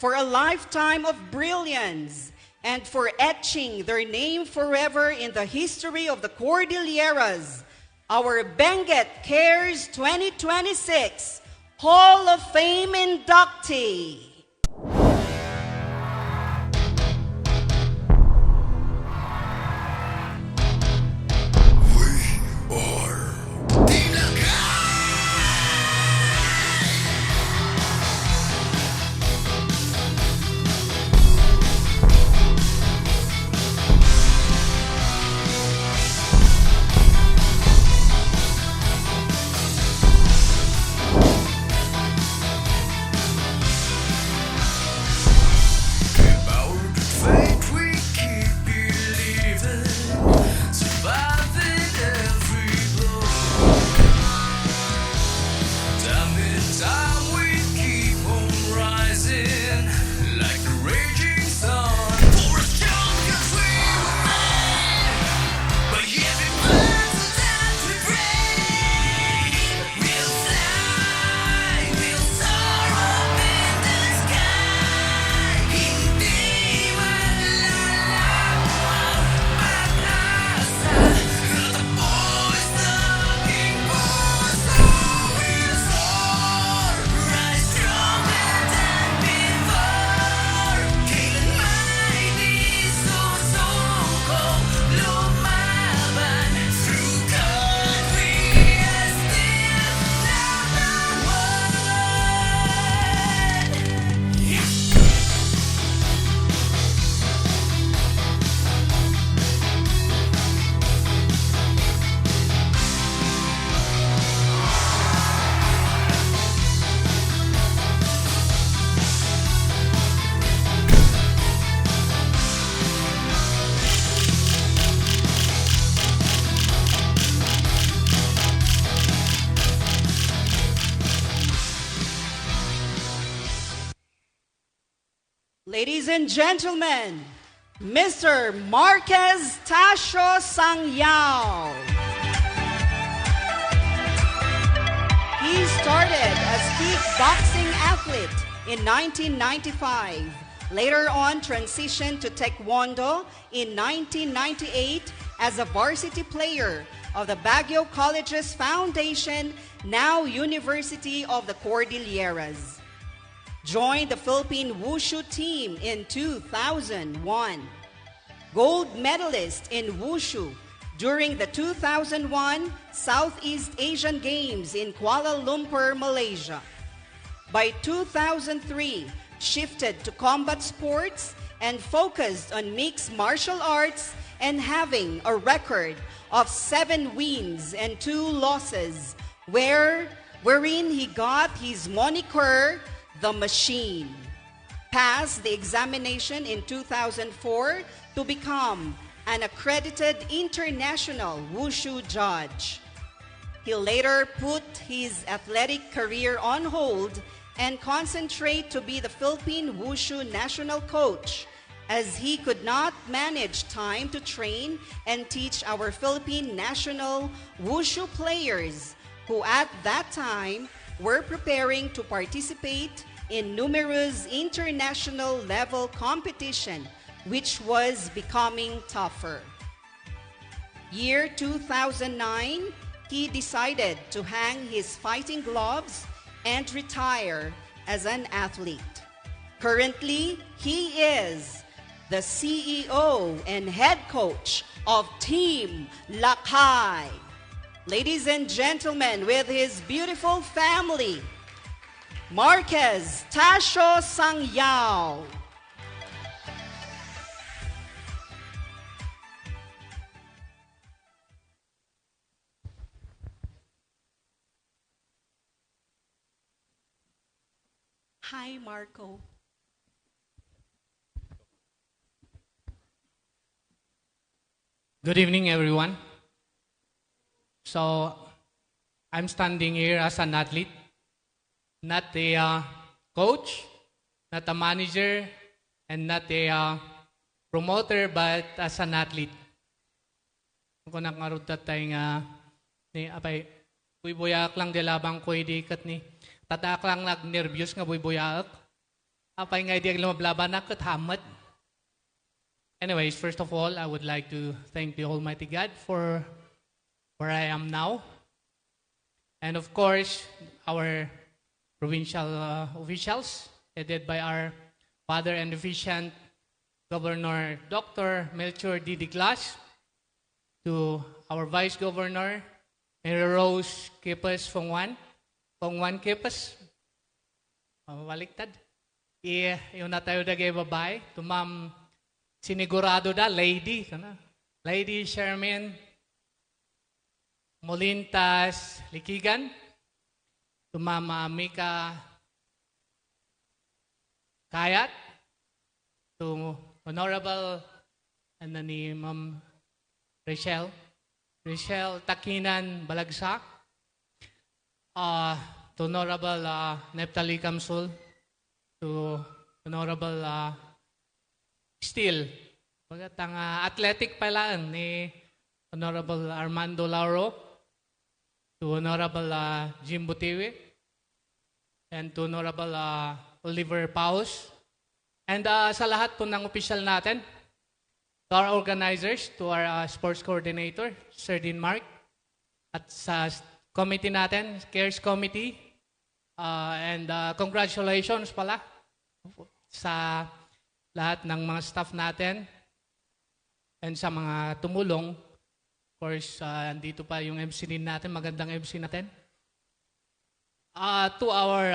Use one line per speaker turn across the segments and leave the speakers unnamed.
for a lifetime of brilliance, and for etching their name forever in the history of the Cordilleras, our Benguet Cares 2026 Hall of Fame inductee. Ladies and gentlemen, Mr. Marquez Tasho Sangyao. He started as kickboxing athlete in 1995. Later on, transitioned to Taekwondo in 1998 as a varsity player of the Baguio Colleges Foundation, now University of the Cordilleras. Joined the Philippine Wushu team in 2001. Gold medalist in Wushu during the 2001 Southeast Asian Games in Kuala Lumpur, Malaysia. By 2003, shifted to combat sports and focused on mixed martial arts, and having a record of 7 wins and 2 losses, wherein he got his moniker, The Machine. Passed the examination in 2004 to become an accredited international Wushu judge. He later put his athletic career on hold and concentrate to be the Philippine Wushu national coach, as he could not manage time to train and teach our Philippine national Wushu players who at that time were preparing to participate in numerous international level competition, which was becoming tougher. Year 2009, he decided to hang his fighting gloves and retire as an athlete. Currently, he is the CEO and head coach of Team Lakay. Ladies and gentlemen, with his beautiful family, Marquez Tasho Sangyao. Hi, Marco.
Good evening, everyone. So, I'm standing here as an athlete, not a coach, not a manager, and not a promoter, but as an athlete. Kung nakarod tayo nga, ni apay, buyak lang di labang ko idikat ni, tatak lang nag-nervyos nga buyak. Apay nga di lumablaban na kathamat. Anyways, first of all, I would like to thank the Almighty God for where I am now. And of course, our provincial officials, headed by our Father and efficient Governor Dr. Melchor D. Diglas, to our Vice Governor, Mary Rose Kipes Fongwan Kipes, baliktad. Yung na tayo dagay babae, to Ma'am Sinigurado da, lady, Lady Sherman Molintas Likigan, to Ma'am Mika Kayat, to Honorable ni Ma'am Rachel Takinan Balagsak, to Honorable Neptali Kamsul, to Honorable Still, ang athletic pala ni Honorable Armando Lauro, to Honorable Jim Butiwi, and to Honorable Oliver Paus, and sa lahat po ng official natin, to our organizers, to our sports coordinator, Sir Dean Mark, at sa committee natin, CARES Committee, and congratulations pala sa lahat ng mga staff natin and sa mga tumulong. Of course, andito pa yung MC din natin, magandang MC natin. To our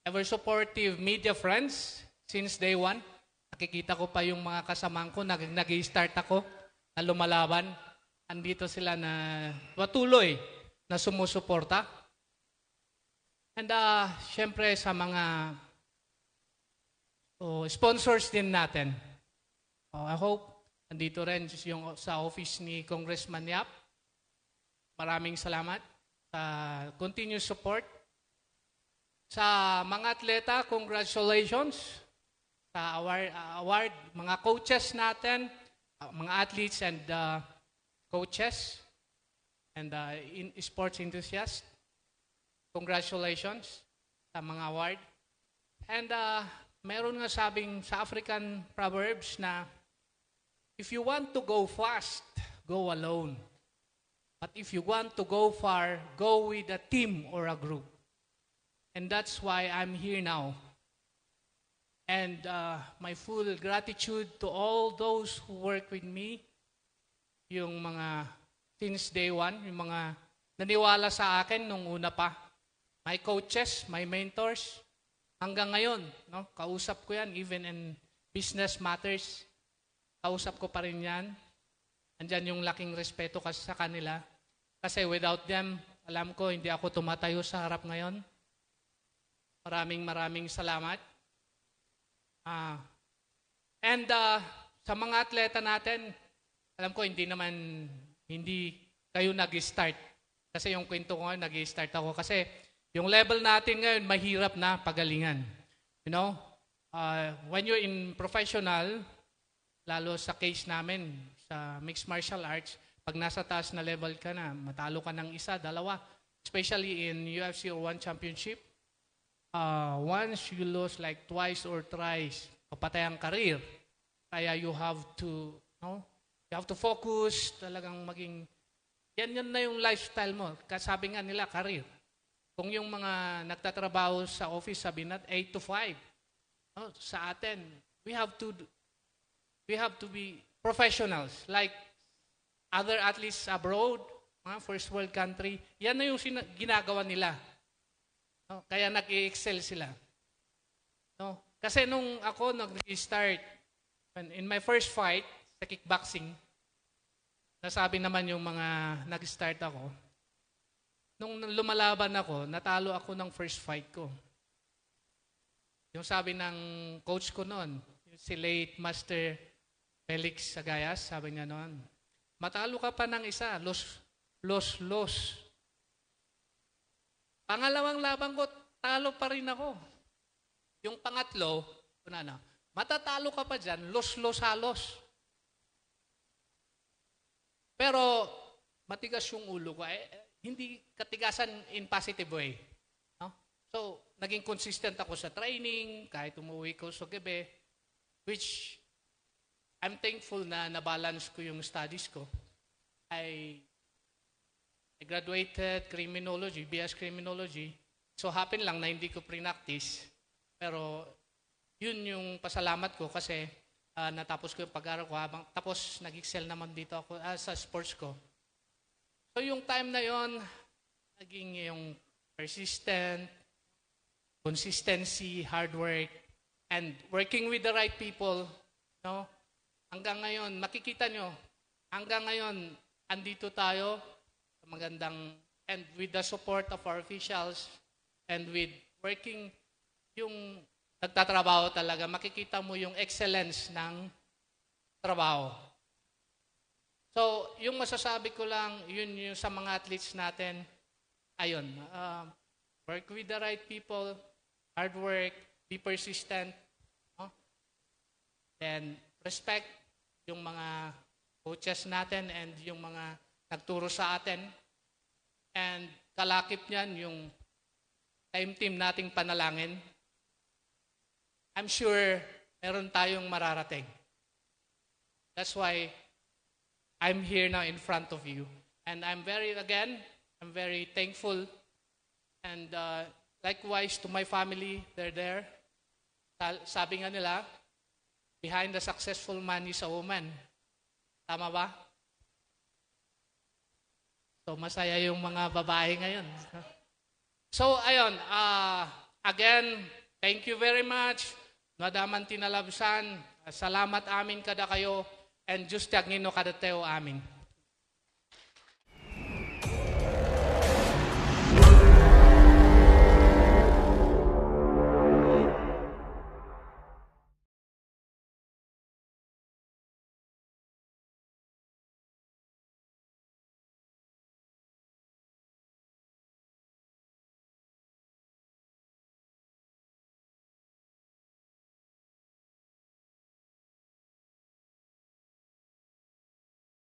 ever supportive media friends, since day one, nakikita ko pa yung mga kasamahan ko, nag-i-start ako na lumalaban. Andito sila na patuloy na sumusuporta. And syempre sa mga sponsors din natin. I hope andito rin yung sa office ni Congressman Yap. Maraming salamat sa continuous support. Sa mga atleta, congratulations sa award. Mga coaches natin, mga athletes and coaches and sports enthusiasts, congratulations sa mga award. And meron nga sabing sa African proverbs na if you want to go fast, go alone. But if you want to go far, go with a team or a group. And that's why I'm here now. And my full gratitude to all those who work with me, yung mga since day one, yung mga naniwala sa akin nung una pa. My coaches, my mentors, hanggang ngayon, no, kausap ko yan, even in business matters, kausap ko pa rin yan. Andyan yung laking respeto kasi sa kanila. Kasi without them, alam ko, hindi ako tumatayo sa harap ngayon. Maraming salamat. And sa mga atleta natin, alam ko, hindi kayo nag-start. Kasi yung kwento ko ngayon, nag-start ako. Kasi yung level natin ngayon, mahirap na pagalingan. You know, when you're in professional, lalo sa case namin, sa mixed martial arts, pag nasa taas na level ka na, matalo ka ng isa, dalawa, especially in UFC or One Championship, once you lose like twice or thrice, papatay ang career. Kaya you have to focus, talagang maging, yan na yung lifestyle mo. Kasabi nga nila, career. Kung yung mga nagtatrabaho sa office, sabi natin, 8 to 5. No? Sa atin, we have to be professionals. Like other athletes abroad, mga first world country, yan na yung ginagawa nila. No? Kaya nag-i-excel sila. No? Kasi nung ako nag-start, in my first fight sa kickboxing, nasabi naman yung mga nag-start ako, nung lumalaban ako, natalo ako ng first fight ko. Yung sabi ng coach ko noon, si late Master Felix Sagayas, sabi niya noon, matalo ka pa ng isa, los. Pangalawang laban ko, talo pa rin ako. Yung pangatlo, matatalo ka pa dyan, los halos. Pero matigas yung ulo ko. Hindi katigasan in positive way. No? So, naging consistent ako sa training, kahit umuwi ko sa gabi, which I'm thankful na nabalance ko yung studies ko. I graduated criminology, BS criminology. So, happen lang na hindi ko pre-practice. Pero, yun yung pasalamat ko kasi natapos ko yung pag-aaral ko tapos nag-excel naman dito ako sa sports ko. So, yung time na yon naging yung persistent, consistency, hard work, and working with the right people, no? Hanggang ngayon, makikita nyo, hanggang ngayon, andito tayo sa magandang, and with the support of our officials, and with working, yung nagtatrabaho talaga, makikita mo yung excellence ng trabaho. So, yung masasabi ko lang, yun yung sa mga athletes natin, ayun, work with the right people, hard work, be persistent, no? Then respect yung mga coaches natin and yung mga nagturo sa atin. And kalakip niyan yung team nating panalangin. I'm sure meron tayong mararating. That's why I'm here now in front of you. And I'm very thankful. And likewise to my family, they're there. Sabi nga nila, behind the successful man is a woman. Tama ba? So masaya yung mga babae ngayon. So ayun, again, thank you very much. Nadaman tinalabsan. Salamat amin kada kayo. And just tiyagino kada teo amin.